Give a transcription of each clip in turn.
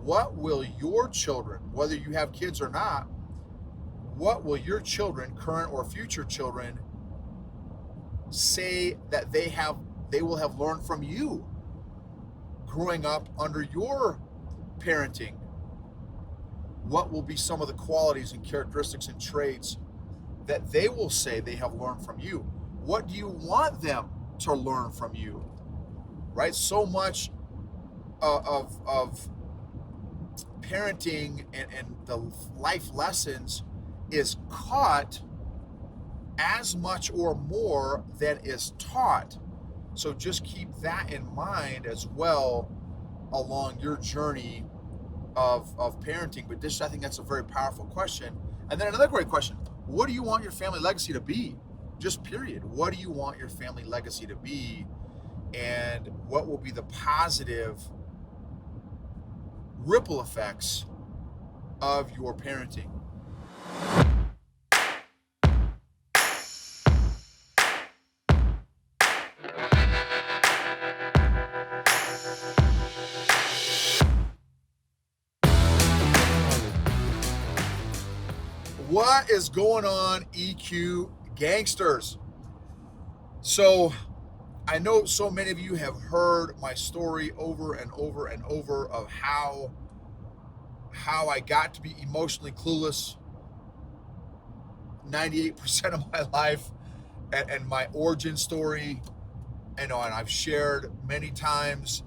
what will your children, whether you have kids or not, what will your children, current or future children, say that they will have learned from you growing up under your parenting? What will be some of the qualities and characteristics and traits that they will say they have learned from you? What do you want them to learn from you? Right? So much of parenting and the life lessons is caught as much or more than is taught. So just keep that in mind as well along your journey of parenting. But I think that's a very powerful question. And then another great question: what do you want your family legacy to be? Just period. What do you want your family legacy to be? And what will be the positive ripple effects of your parenting? What is going on, EQ gangsters? So I know so many of you have heard my story over and over and over of how I got to be emotionally clueless 98% of my life, and my origin story. And I've shared many times,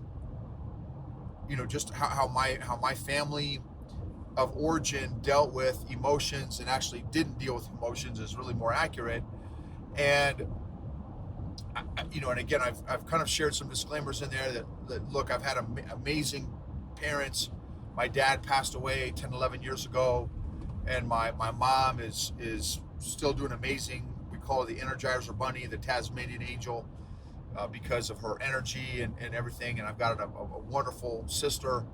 just how my family of origin dealt with emotions, and actually didn't deal with emotions is really more accurate. And and again, I've kind of shared some disclaimers in there that look, I've had amazing parents. My dad passed away 10, 11 years ago, and my mom is still doing amazing. We call her the Energizer bunny, the Tasmanian angel, because of her energy and everything. And I've got a wonderful sister.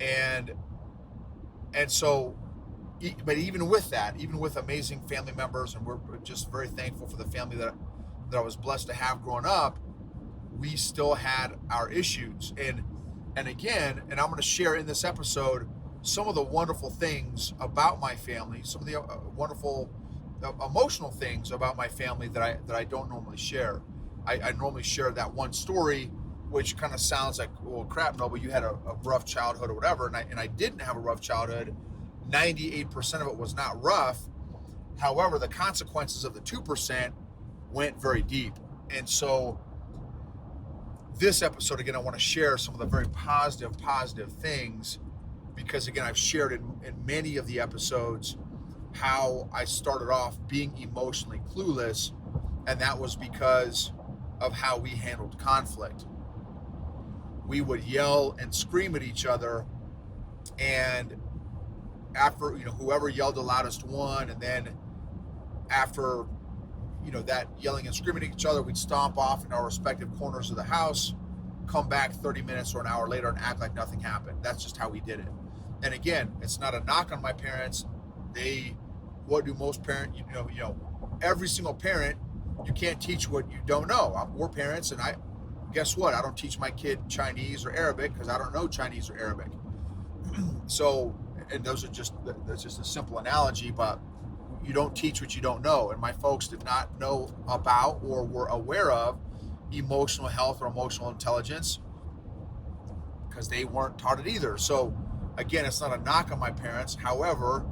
And so, but even with that, even with amazing family members, and we're just very thankful for the family that I was blessed to have growing up, we still had our issues. And again, and I'm going to share in this episode some of the wonderful things about my family, some of the wonderful emotional things about my family that I don't normally share. I normally share that one story, which kind of sounds like, well, crap, no, but you had a rough childhood or whatever. And I didn't have a rough childhood. 98% of it was not rough. However, the consequences of the 2% went very deep. And so this episode, again, I want to share some of the very positive things, because again, I've shared in many of the episodes how I started off being emotionally clueless, and that was because of how we handled conflict. We would yell and scream at each other, and after, whoever yelled the loudest won, and then after, that yelling and screaming at each other, we'd stomp off in our respective corners of the house, come back 30 minutes or an hour later and act like nothing happened. That's just how we did it. And again, it's not a knock on my parents. What do most parents, every single parent, you can't teach what you don't know. We're parents, and guess what? I don't teach my kid Chinese or Arabic because I don't know Chinese or Arabic. So, and that's just a simple analogy, but you don't teach what you don't know. And my folks did not know about or were aware of emotional health or emotional intelligence because they weren't taught it either. So again, it's not a knock on my parents. However,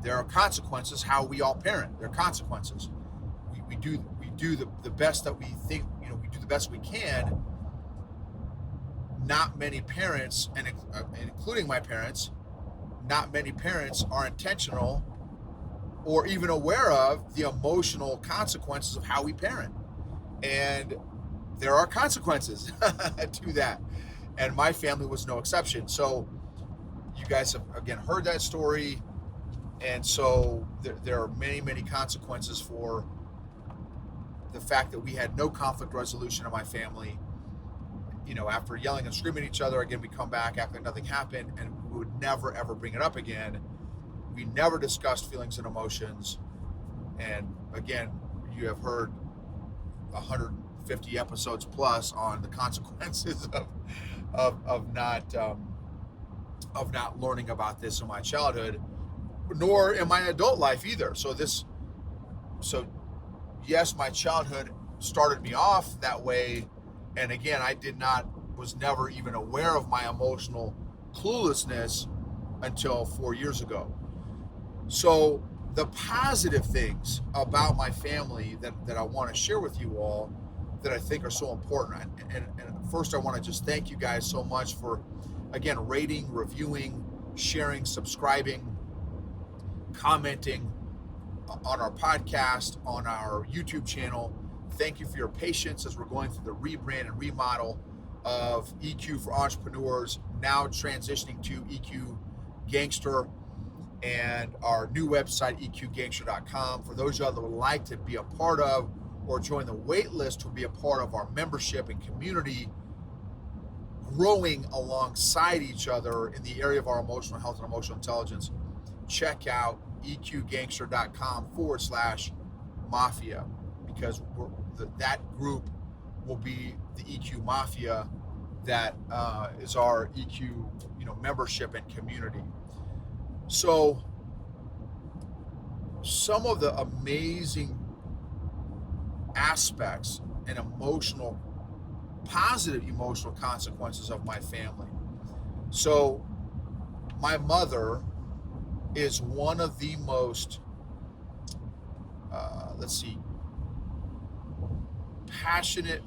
there are consequences how we all parent. There are consequences. We do the best that we think, we do the best we can. Not many parents, and including my parents, not many parents are intentional or even aware of the emotional consequences of how we parent. And there are consequences to that. And my family was no exception. So you guys have, again, heard that story. And so there are many consequences for the fact that we had no conflict resolution in my family. After yelling and screaming at each other, again, we come back, act like nothing happened, and we would never, ever bring it up again. We never discussed feelings and emotions. And again, you have heard 150 episodes plus on the consequences of not of not learning about this in my childhood, nor in my adult life either. So yes, my childhood started me off that way. And again, was never even aware of my emotional cluelessness until 4 years ago. So the positive things about my family that I want to share with you all that I think are so important. And first, I want to just thank you guys so much for, again, rating, reviewing, sharing, subscribing, commenting on our podcast, on our YouTube channel. Thank you for your patience as we're going through the rebrand and remodel of EQ for Entrepreneurs, now transitioning to EQ Gangster and our new website, eqgangster.com. For those of y'all that would like to be a part of or join the wait list to be a part of our membership and community, growing alongside each other in the area of our emotional health and emotional intelligence, check out eqgangster.com/mafia, because that group will be the EQ Mafia that is our EQ membership and community. So some of the amazing aspects and positive emotional consequences of my family. So my mother is one of the most, passionate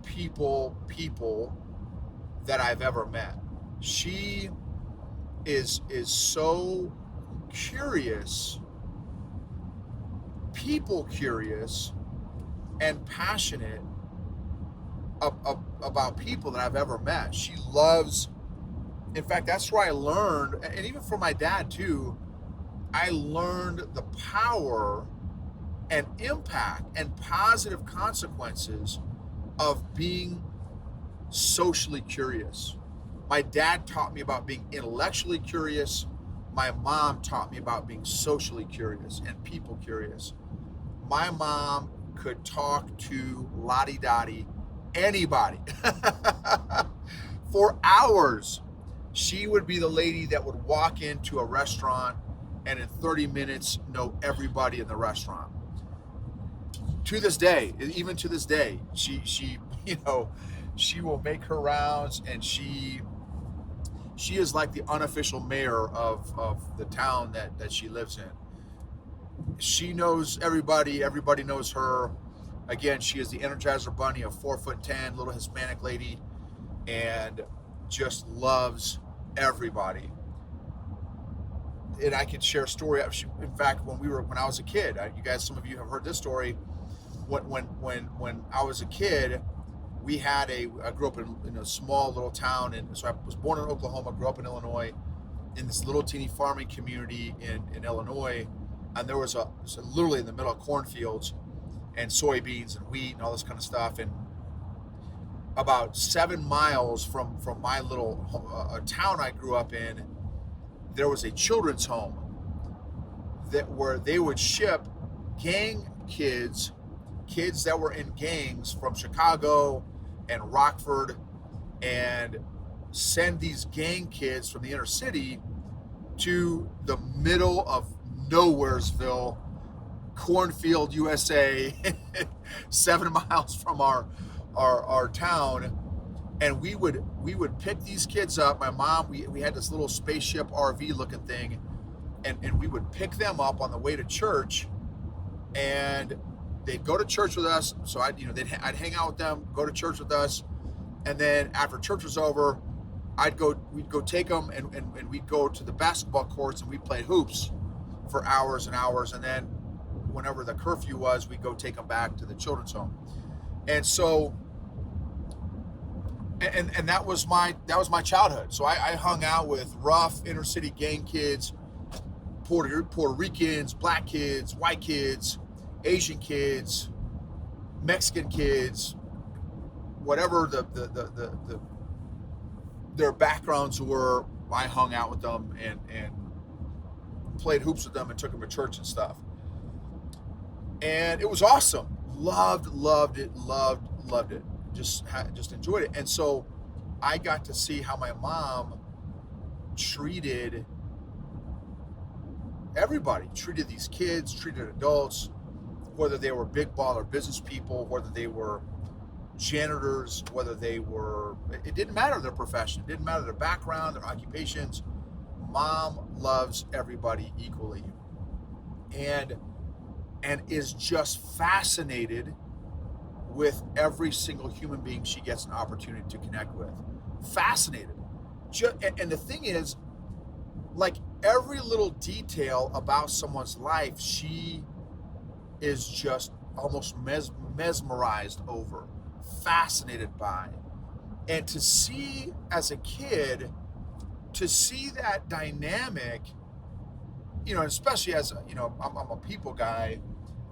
people that I've ever met. She is so curious, people curious, and passionate about people that I've ever met. She loves, in fact, that's where I learned, and even from my dad too, I learned the power and impact and positive consequences of being socially curious. My dad taught me about being intellectually curious. My mom taught me about being socially curious and people curious. My mom could talk to lottie-dottie anybody for hours. She would be the lady that would walk into a restaurant and in 30 minutes know everybody in the restaurant. To this day, even to this day, she will make her rounds, and she is like the unofficial mayor of the town that she lives in. She knows everybody knows her. Again, she is the Energizer bunny, a 4'10", little Hispanic lady, and just loves everybody. And I could share a story. In fact, when I was a kid, some of you have heard this story. When I was a kid, I grew up in a small little town, and so I was born in Oklahoma, grew up in Illinois, in this little teeny farming community in Illinois, and there was literally in the middle of cornfields and soybeans and wheat and all this kind of stuff, and about 7 miles from my little town I grew up in, there was a children's home where they would ship gang kids that were in gangs from Chicago and Rockford, and send these gang kids from the inner city to the middle of Nowheresville, cornfield, USA, 7 miles from our town. And we would pick these kids up. My mom, we had this little spaceship RV looking thing, and we would pick them up on the way to church, and they'd go to church with us. So I'd hang out with them, go to church with us, and then after church was over, we'd go take them, and we'd go to the basketball courts, and we'd play hoops for hours and hours, and then whenever the curfew was, we'd go take them back to the children's home. And so, and that was my childhood. So I hung out with rough inner city gang kids, Puerto Ricans, black kids, white kids, Asian kids, Mexican kids, whatever their backgrounds were. I hung out with them and played hoops with them and took them to church and stuff. And it was awesome. Loved it. Just enjoyed it. And so I got to see how my mom treated everybody, treated these kids, treated adults, whether they were big baller business people, whether they were janitors, whether they were, it didn't matter their profession, it didn't matter their background, their occupations. Mom loves everybody equally, and is just fascinated with every single human being she gets an opportunity to connect with. Fascinated. And the thing is, like, every little detail about someone's life, she is just almost mesmerized over, fascinated by. And to see as a kid, to see that dynamic, you know, especially as a, you know, I'm a people guy,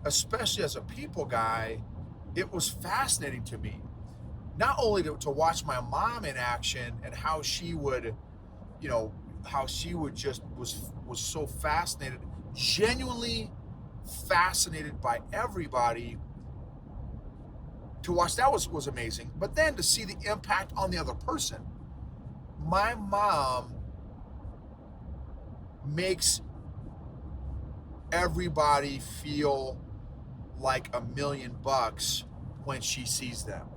especially as a people guy, it was fascinating to me. Not only to watch my mom in action and how she would, you know, how she would just was so fascinated, genuinely fascinated by everybody. To watch that was amazing. But then to see the impact on the other person. My mom makes everybody feel like $1,000,000 when she sees them.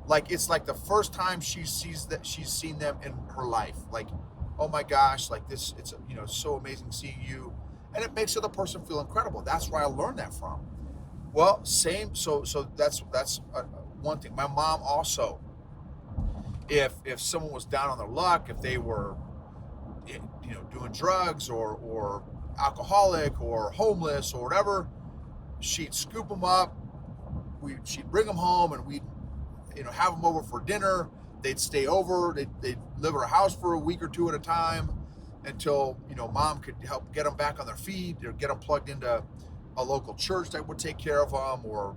Like, it's like the first time she sees that she's seen them in her life. Like, oh my gosh, like this, it's, you know, so amazing seeing you. And it makes the other person feel incredible. That's where I learned that from. Well, same. So that's one thing. My mom also, if someone was down on their luck, if they were, you know, doing drugs or alcoholic or homeless or whatever, she'd scoop them up. She'd bring them home, and we'd, you know, have them over for dinner. They'd stay over. They'd live at our house for a week or two at a time until, you know, mom could help get them back on their feet or get them plugged into a local church that would take care of them, or,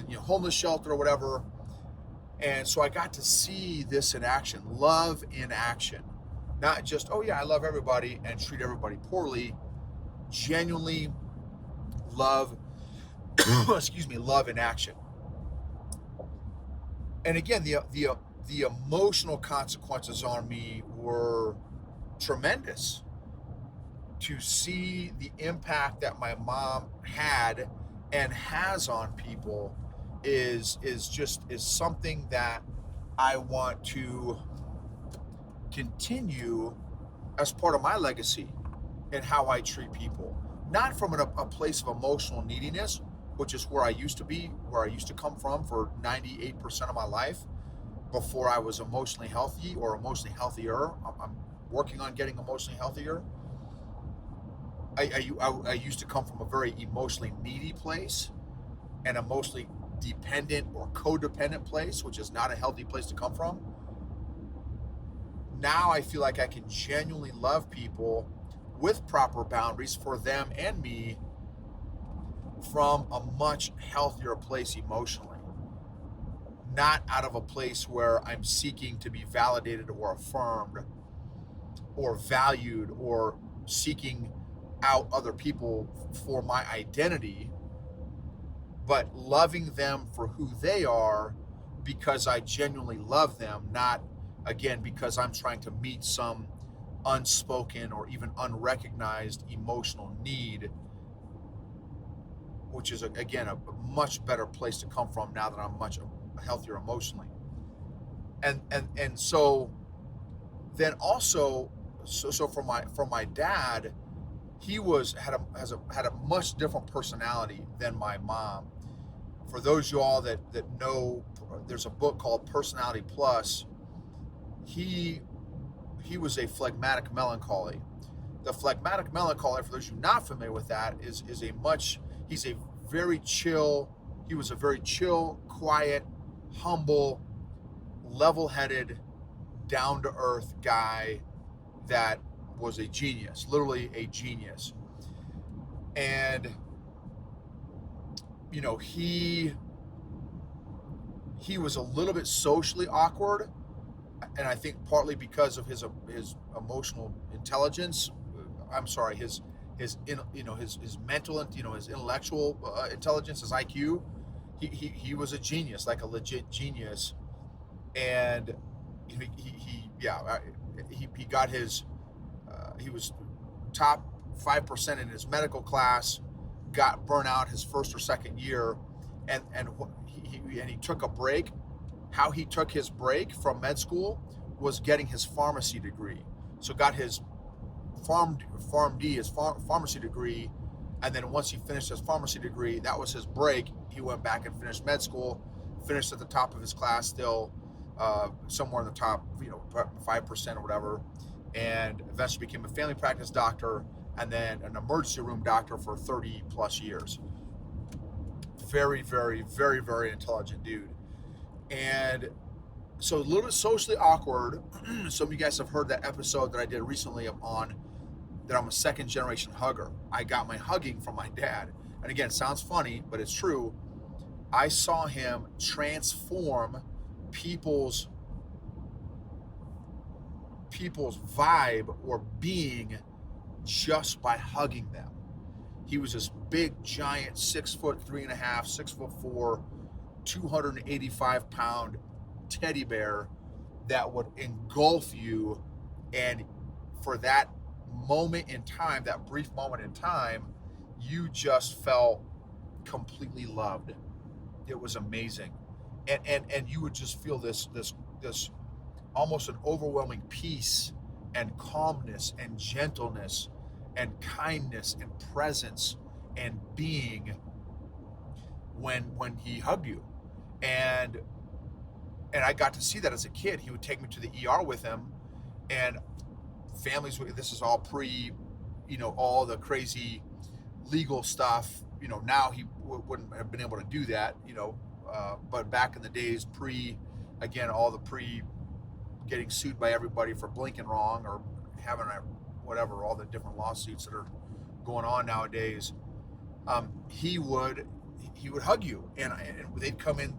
you know, homeless shelter or whatever. And so I got to see this in action, love in action. Not just, oh yeah, I love everybody and treat everybody poorly. Genuinely love, excuse me, love in action. And again, the emotional consequences on me were tremendous. To see the impact that my mom had and has on people is something that I want to continue as part of my legacy in how I treat people. Not from a place of emotional neediness, which is where I used to be, where I used to come from for 98% of my life before I was emotionally healthy or emotionally healthier. I'm working on getting emotionally healthier. I used to come from a very emotionally needy place, an emotionally dependent or codependent place, which is not a healthy place to come from. Now I feel like I can genuinely love people with proper boundaries for them and me from a much healthier place emotionally. Not out of a place where I'm seeking to be validated or affirmed or valued or seeking out other people for my identity, but loving them for who they are because I genuinely love them, not, again, because I'm trying to meet some unspoken or even unrecognized emotional need, which is, again, a much better place to come from now that I'm much healthier emotionally. And so then also, so for my dad, he had a much different personality than my mom. For those of you all that know, there's a book called Personality Plus. He was a phlegmatic melancholy. The phlegmatic melancholy, for those of you not familiar with that, he's a very chill, he was a very chill, quiet, humble, level-headed, down-to-earth guy that was a genius, literally a genius. And, you know, he was a little bit socially awkward, and I think partly because of his emotional intelligence. I'm sorry, his mental, his intellectual intelligence, his IQ. He was a genius, like a legit genius. And he got his he was top 5% in his medical class, got burnt out his first or second year, and he took a break. How he took his break from med school was getting his pharmacy degree. So got his pharmacy degree, and then once he finished his pharmacy degree, that was his break. He went back and finished med school, finished at the top of his class, still somewhere in the top, 5% or whatever, and eventually became a family practice doctor and then an emergency room doctor for 30 plus years. Very, very, very, very intelligent dude. And so a little bit socially awkward. Some of you guys have heard that episode that I did recently on that I'm a second generation hugger. I got my hugging from my dad. And again, it sounds funny, but it's true. I saw him transform people's vibe or being just by hugging them. He was this big, giant, 6'3.5", 6'4", 285-pound teddy bear that would engulf you, and for that moment in time, that brief moment in time, you just felt completely loved. It was amazing, and you would just feel this almost an overwhelming peace and calmness and gentleness and kindness and presence and being when he hugged you. And I got to see that as a kid. He would take me to the ER with him, and families, this is all pre, all the crazy legal stuff. Now he wouldn't have been able to do that, but back in the days, all the pre getting sued by everybody for blinking wrong or having all the different lawsuits that are going on nowadays, he would hug you, and they'd come in,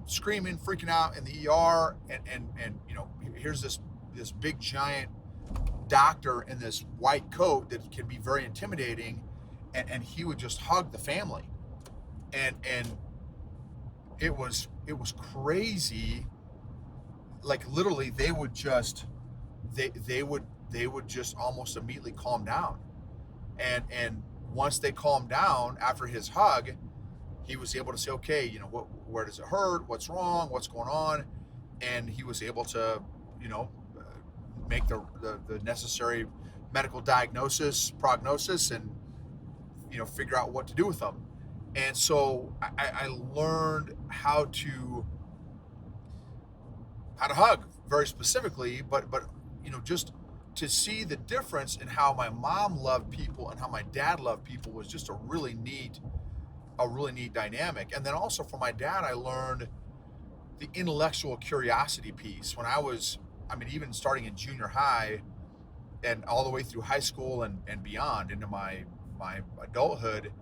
screaming, freaking out in the ER, and here's this big giant doctor in this white coat that can be very intimidating, and he would just hug the family, and it was crazy. Like literally, they would just almost immediately calm down, and once they calmed down after his hug, he was able to say, okay, where does it hurt? What's wrong? What's going on? And he was able to, make the necessary medical prognosis, and, figure out what to do with them. And so I learned how to hug very specifically, but just to see the difference in how my mom loved people and how my dad loved people was just a really neat dynamic. And then also from my dad, I learned the intellectual curiosity piece when even starting in junior high and all the way through high school and beyond into my adulthood,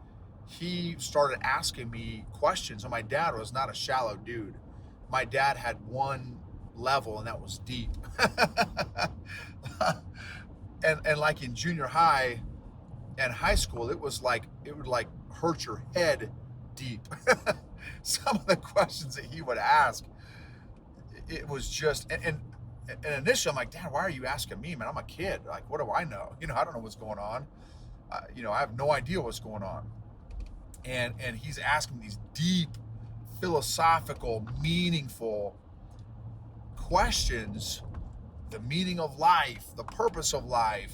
he started asking me questions. And my dad was not a shallow dude. My dad had one level, and that was deep. and like in junior high and high school, it would hurt your head deep. Some of the questions that he would ask, it was just, and initially I'm like, Dad, why are you asking me, man? I'm a kid. Like, what do I know? I don't know what's going on. I have no idea what's going on. And he's asking these deep, philosophical, meaningful questions. The meaning of life, the purpose of life.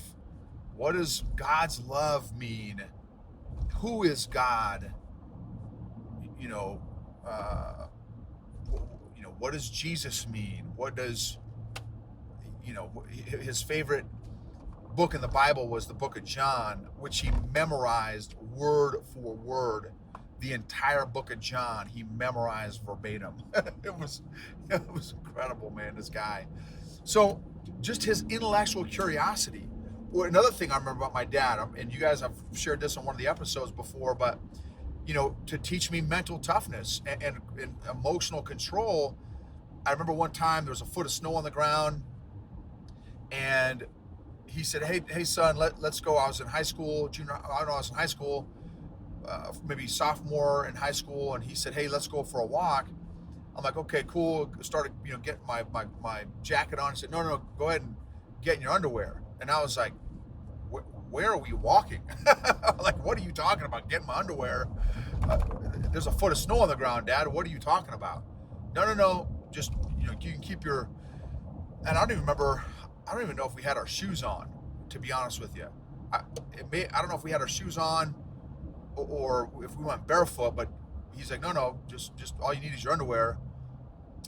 What does God's love mean? Who is God? What does Jesus mean? What does, his favorite book in the Bible was the book of John, which he memorized word for word. The entire book of John, he memorized verbatim. It was incredible, man, this guy. So just his intellectual curiosity. Well, another thing I remember about my dad, and you guys have shared this on one of the episodes before, but to teach me mental toughness and emotional control. I remember one time there was a foot of snow on the ground, and he said, hey son, let's go. I was in high school, I was in high school, maybe sophomore in high school, and he said, hey, let's go for a walk. I'm like, okay, cool. Started, getting my jacket on. I said, no, go ahead and get in your underwear. And I was like, where are we walking? Like, what are you talking about? Getting my underwear? Uh, there's a foot of snow on the ground, Dad. What are you talking about? No. Just, you can keep your, and I don't even know if we had our shoes on, to be honest with you. I don't know if we had our shoes on or if we went barefoot, but he's like, no, just all you need is your underwear.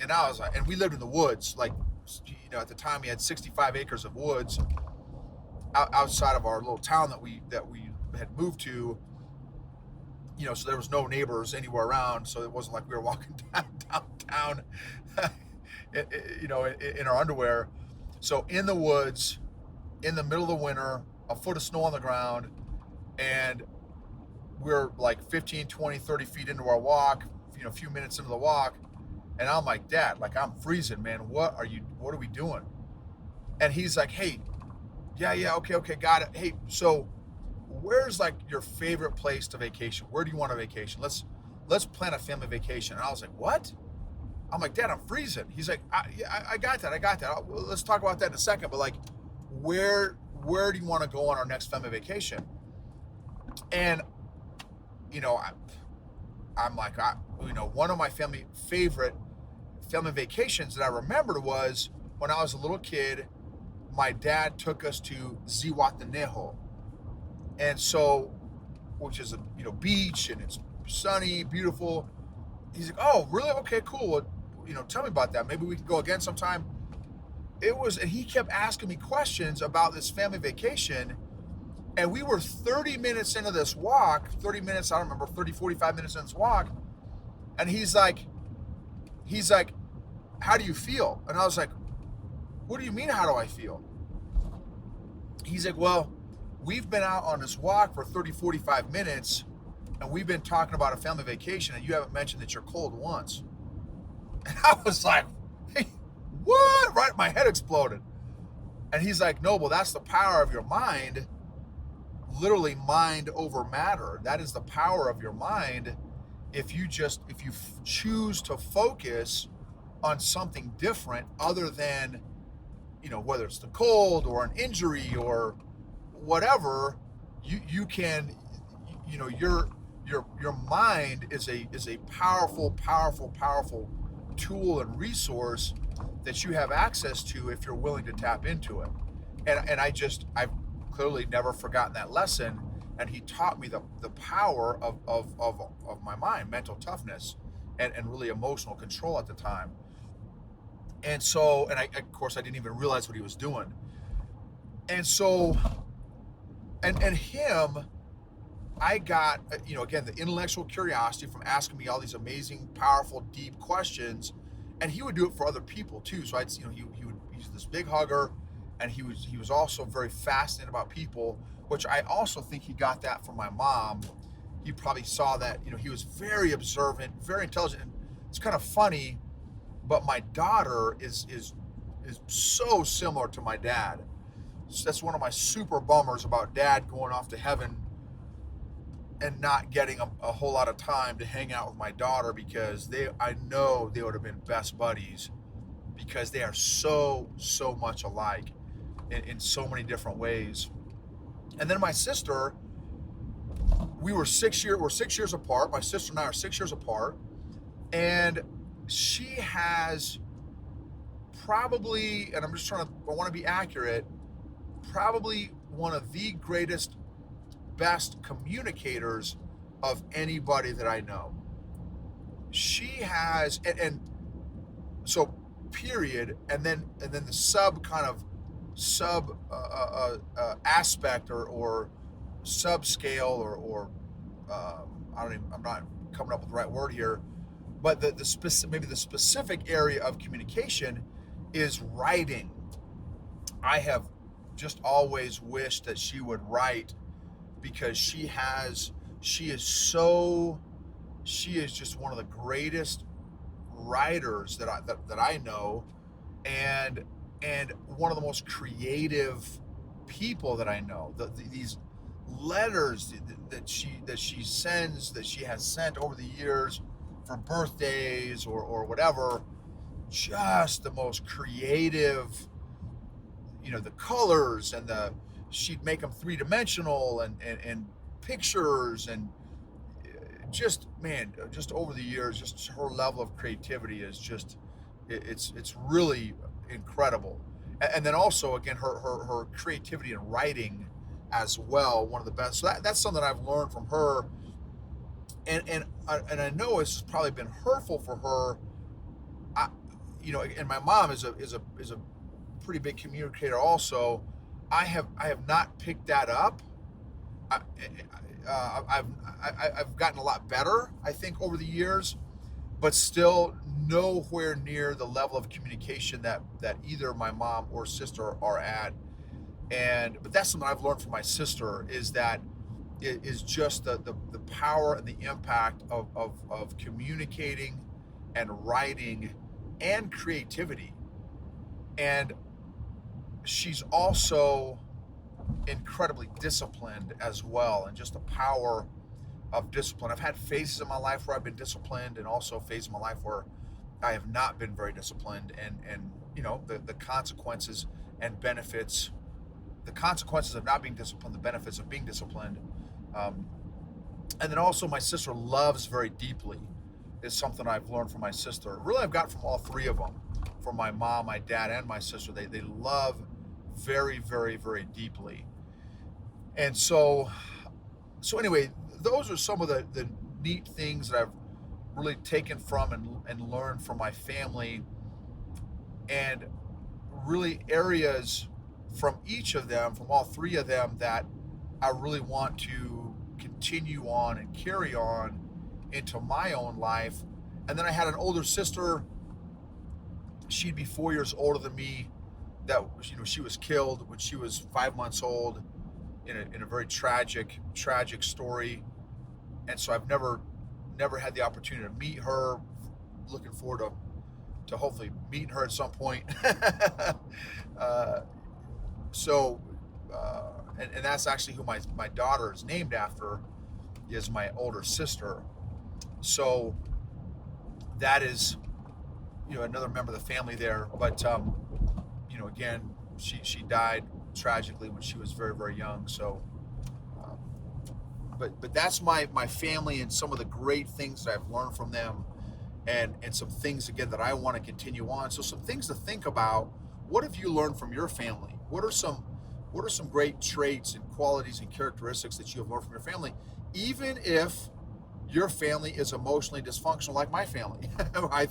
And I was like, and we lived in the woods, like, at the time we had 65 acres of woods outside of our little town that we had moved to, so there was no neighbors anywhere around. So it wasn't like we were walking downtown, in our underwear. So in the woods, in the middle of the winter, a foot of snow on the ground, and we're like 15, 20, 30 feet into our walk, a few minutes into the walk. And I'm like, Dad, like, I'm freezing, man. What are we doing? And he's like, hey, yeah, okay, got it. Hey, so where's like your favorite place to vacation? Where do you want a vacation? Let's plan a family vacation. And I was like, what? I'm like, Dad, I'm freezing. He's like, I got that. Let's talk about that in a second. But like, where do you want to go on our next family vacation? And, I'm like, one of my favorite family vacations that I remembered was when I was a little kid, my dad took us to Zihuatanejo. And so, which is a beach, and it's sunny, beautiful. He's like, oh, really? Okay, cool. Well, tell me about that. Maybe we can go again sometime. And he kept asking me questions about this family vacation. And we were 30 minutes into this walk, 30 minutes, I don't remember, 30, 45 minutes into this walk. And he's like, how do you feel? And I was like, what do you mean, how do I feel? He's like, well, we've been out on this walk for 30, 45 minutes, and we've been talking about a family vacation, and you haven't mentioned that you're cold once. And I was like, hey, what? Right, my head exploded. And he's like, no, well, that's the power of your mind. Literally mind over matter. That is the power of your mind. If you choose to focus on something different other than, whether it's the cold or an injury or whatever, you can, your mind is a powerful tool and resource that you have access to if you're willing to tap into it. And I've clearly never forgotten that lesson. And he taught me the power of my mind, mental toughness, and really emotional control at the time. And so, and of course, I didn't even realize what he was doing. And so, and him, I got, again, the intellectual curiosity from asking me all these amazing, powerful, deep questions. And he would do it for other people too. So he's this big hugger, and he was also very fascinated about people, which I also think he got that from my mom. He probably saw that, he was very observant, very intelligent. And it's kind of funny, but my daughter is so similar to my dad. So that's one of my super bummers about Dad going off to heaven and not getting a whole lot of time to hang out with my daughter, because I know they would have been best buddies, because they are so much alike in so many different ways. And then my sister, we're 6 years apart. My sister and I are 6 years apart, and she has probably, and I want to be accurate, probably one of the greatest, best communicators of anybody that I know. She has, and so period, and then the sub aspect or subscale or I'm not coming up with the right word here, but the specific area of communication is writing. I have just always wished that she would write, because she is just one of the greatest writers that I know, and one of the most creative people that I know. These letters that she has sent over the years, for birthdays or whatever, just the most creative, the colors and she'd make them three-dimensional and pictures, and just, man, just over the years, just her level of creativity is just, it's really incredible. And then also, again, her creativity in writing as well, one of the best. So that's something I've learned from her. And I know it's probably been hurtful for her. And my mom is a pretty big communicator also. I have not picked that up. I've gotten a lot better, I think, over the years, but still nowhere near the level of communication that either my mom or sister are at. But that's something I've learned from my sister, is that it is just the power and the impact of communicating and writing and creativity. And she's also incredibly disciplined as well, and just the power of discipline. I've had phases in my life where I've been disciplined, and also phases in my life where I have not been very disciplined, and the consequences and benefits, the consequences of not being disciplined, the benefits of being disciplined. And then also, my sister loves very deeply, is something I've learned from my sister. Really, I've got from all three of them, from my mom, my dad, and my sister. They love very, very, very deeply. And so anyway, those are some of the neat things that I've really taken from and learned from my family, and really areas from each of them, from all three of them, that I really want to continue on and carry on into my own life. And then I had an older sister. She'd be 4 years older than me. That, she was killed when she was 5 months old in a very tragic story. And so I've never had the opportunity to meet her. Looking forward to hopefully meeting her at some point. And that's actually who my daughter is named after, is my older sister. So that is, another member of the family there. But, again, she died tragically when she was very, very young. So, but that's my family, and some of the great things that I've learned from them, and some things, again, that I want to continue on. So some things to think about. What have you learned from your family? What are some great traits and qualities and characteristics that you have learned from your family, even if your family is emotionally dysfunctional like my family? I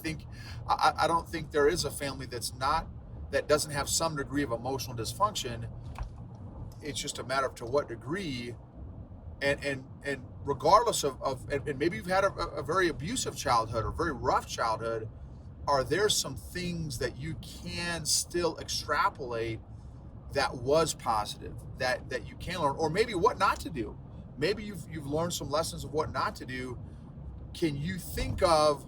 don't think there is a family that doesn't have some degree of emotional dysfunction. It's just a matter of to what degree, and regardless of and maybe you've had a very abusive childhood or very rough childhood, are there some things that you can still extrapolate that was positive, that you can learn, or maybe what not to do? Maybe you've learned some lessons of what not to do. Can you think of,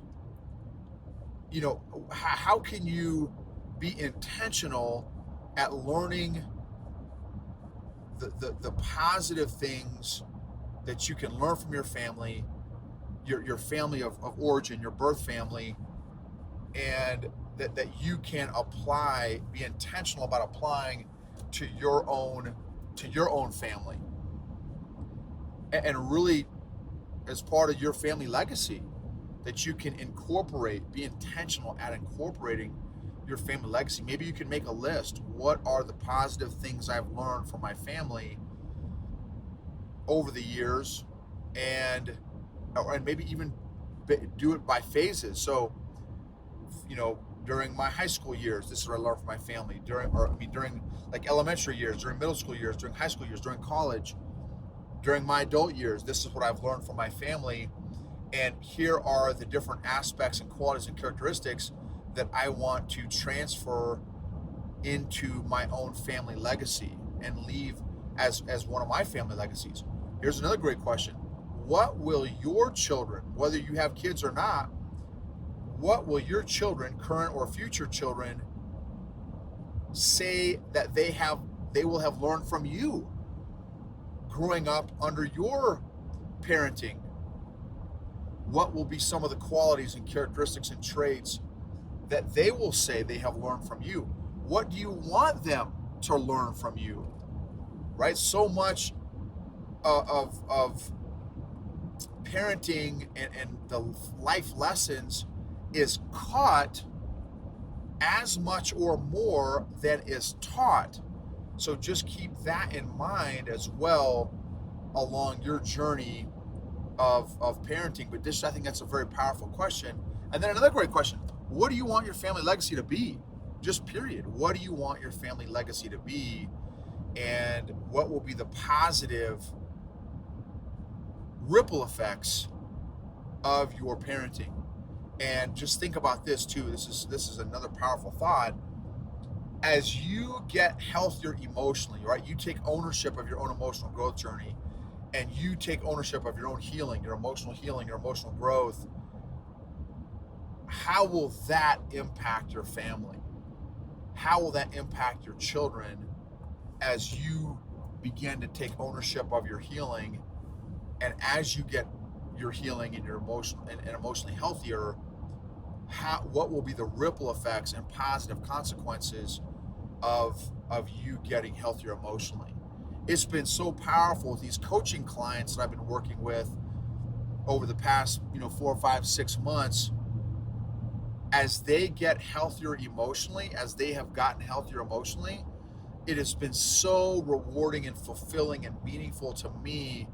how can you be intentional at learning the positive things that you can learn from your family, your family of origin, your birth family, and that you can apply, be intentional about applying to your own family, and really, as part of your family legacy, that you can incorporate, be intentional at incorporating your family legacy. Maybe you can make a list. What are the positive things I've learned from my family over the years, and maybe even do it by phases. So, during my high school years, this is what I learned from my family. During like elementary years, during middle school years, during high school years, during college, during my adult years, this is what I've learned from my family. And here are the different aspects and qualities and characteristics that I want to transfer into my own family legacy and leave as one of my family legacies. Here's another great question. What will your children, whether you have kids or not, what will your children, current or future children, say that they will have learned from you growing up under your parenting? What will be some of the qualities and characteristics and traits that they will say they have learned from you? What do you want them to learn from you? Right? So much of parenting and the life lessons is caught as much or more than is taught. So just keep that in mind as well along your journey of parenting. But I think that's a very powerful question. And then another great question: what do you want your family legacy to be? Just period. What do you want your family legacy to be? And what will be the positive ripple effects of your parenting? And just think about this too. This is another powerful thought. As you get healthier emotionally, right? You take ownership of your own emotional growth journey, and you take ownership of your own healing, your emotional growth. How will that impact your family? How will that impact your children as you begin to take ownership of your healing? And as you get your healing and your emotionally healthier, what will be the ripple effects and positive consequences of you getting healthier emotionally? It's been so powerful with these coaching clients that I've been working with over the past 4, 5, 6 months. As they get healthier emotionally, as they have gotten healthier emotionally, it has been so rewarding and fulfilling and meaningful to me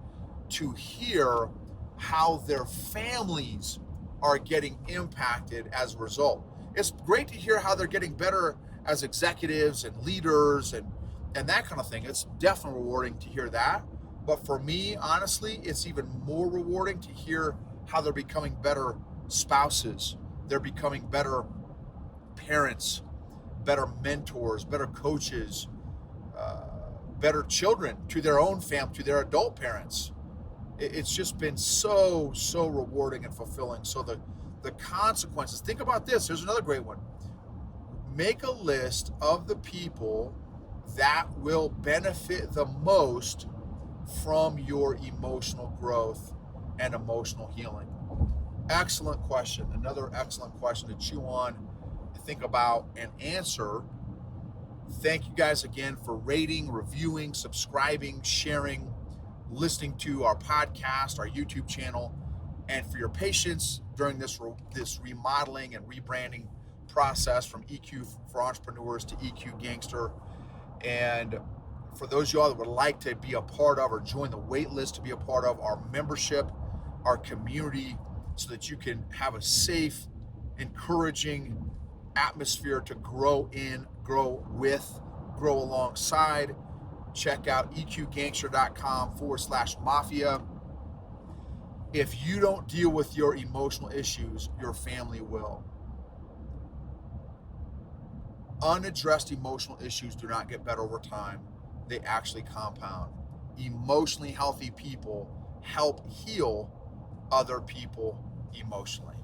to hear how their families are getting impacted as a result. It's great to hear how they're getting better as executives and leaders and that kind of thing. It's definitely rewarding to hear that. But for me, honestly, it's even more rewarding to hear how they're becoming better spouses. They're becoming better parents, better mentors, better coaches, better children to their own family, to their adult parents. It's just been so rewarding and fulfilling. So the consequences, think about this. Here's another great one. Make a list of the people that will benefit the most from your emotional growth and emotional healing. Excellent question. Another excellent question to chew on, think about, and answer. Thank you guys again for rating, reviewing, subscribing, sharing, listening to our podcast, our YouTube channel, and for your patience during this remodeling and rebranding process from EQ for Entrepreneurs to EQ Gangster. And for those of y'all that would like to be a part of or join the wait list to be a part of our membership, our community, so that you can have a safe, encouraging atmosphere to grow in, grow with, grow alongside, check out eqgangster.com/mafia. If you don't deal with your emotional issues, your family will. Unaddressed emotional issues do not get better over time. They actually compound. Emotionally healthy people help heal other people emotionally.